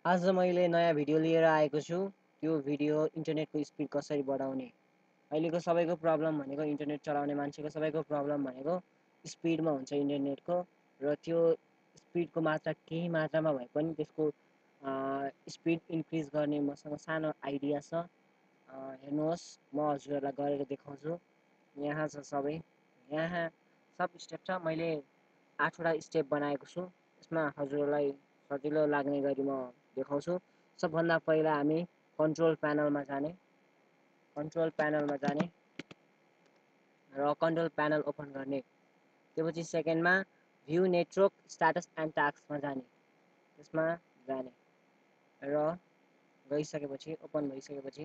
आज मैले नयाँ भिडियो लिएर आएको छु। त्यो भिडियो इन्टरनेटको स्पिड कसरी बढाउने। अहिलेको सबैको प्रब्लम भनेको इन्टरनेट चलाउने मान्छेको सबैको प्रब्लम भनेको स्पिडमा हुन्छ इन्टरनेटको र त्यो स्पिडको मात्रा केही मात्रामा भए पनि त्यसको स्पिड इन्क्रिज गर्ने मसँग सानो आइडिया छ। हेर्नुहोस् म हजुरहरूलाई गरेर देखाउँछु। यहाँ छ सबै। यहाँ सब स्टेप छ। मैले 8वटा स्टेप बनाएको छु। यसमा हजुरहरूलाई सजिलो लाग्ने गरी म देखाउँछु। सबभन्दा पहिला हामी कन्ट्रोल प्यानलमा जाने र कन्ट्रोल प्यानल ओपन गर्ने। त्यसपछि सेकेन्डमा भ्यू नेटवर्क स्ट्याटस एन्ड टास्कमा जाने, त्यसमा जाने र गइसकेपछि ओपन भइसकेपछि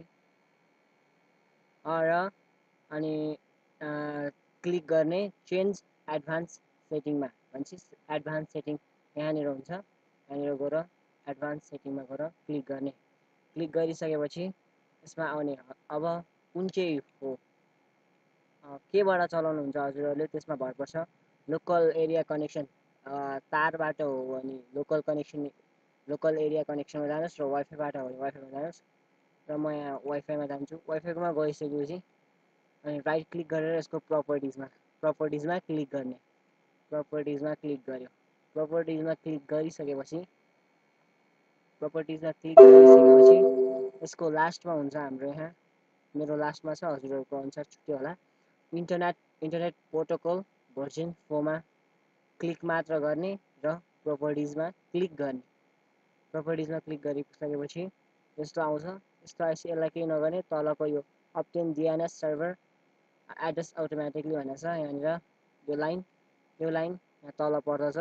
र अनि क्लिक गर्ने चेन्ज एडभान्स सेटिङमा भन्छ। एडभान्स सेटिङ यहाँनिर हुन्छ। यहाँनिर गएर एडभान्स सेटिङमा गएर क्लिक गर्ने। क्लिक गरिसकेपछि यसमा आउने अब कुन चाहिँ हो केबाट चलाउनुहुन्छ हजुरहरूले त्यसमा भर पर्छ। लोकल एरिया कनेक्सन तारबाट हो भने लोकल एरिया कनेक्सनमा जानुहोस् र वाइफाईबाट हो भने वाइफाईमा जानुहोस् र म यहाँ वाइफाईमा जान्छु। वाइफाईमा गइसकेपछि अनि राइट क्लिक गरेर यसको प्रपर्टिजमा क्लिक गर्ने। प्रपर्टिजमा क्लिक गर्यो। प्रपर्टिजमा क्लिक गरिसकेपछि यसको लास्टमा हुन्छ हाम्रो यहाँ, मेरो लास्टमा छ, हजुरहरूको अनुसार छुट्यो होला। इन्टरनेट प्रोटोकल भर्जन 4मा क्लिक मात्र गर्ने र प्रपर्टिजमा क्लिक गर्ने। प्रपर्टिजमा क्लिक गरिसकेपछि यस्तो आउँछ। यस्तो आएपछि यसलाई केही नगर्ने, तलको यो obtain DNS server address automatically भनेको छ। यहाँनिर यो लाइन यहाँ तल पर्दछ।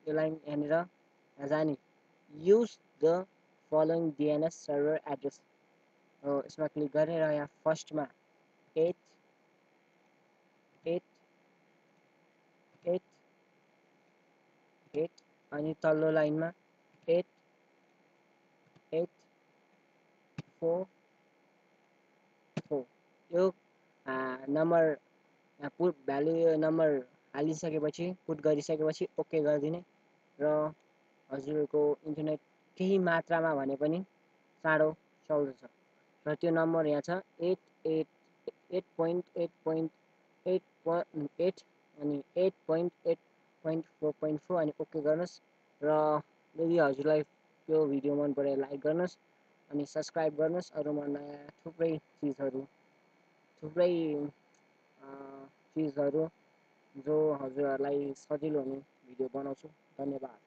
यो लाइन यहाँनिर जाने use the following DNS server address हो, यसमा क्लिक गर्ने र यहाँ फर्स्टमा 8 अनि तल्लो लाइनमा 8 4 4 यो नम्बर पुट भ्यालु यो नम्बर हालिसकेपछि पुट गरिसकेपछि ओके गरिदिने र हजुरहरूको इन्टरनेट केही मात्रामा भने पनि चाँडो चल्दछ। र त्यो नम्बर यहाँ छ 8.8.8.8 अनि 8.8.4.4 अनि ओके गर्नुहोस्। र यदि हजुरलाई त्यो भिडियो मन परे लाइक गर्नुहोस् अनि सब्सक्राइब गर्नुहोस्। अरू म नयाँ थुप्रै चिजहरू जो हजुरहरूलाई सजिलो हुने भिडियो बनाउँछु। धन्यवाद।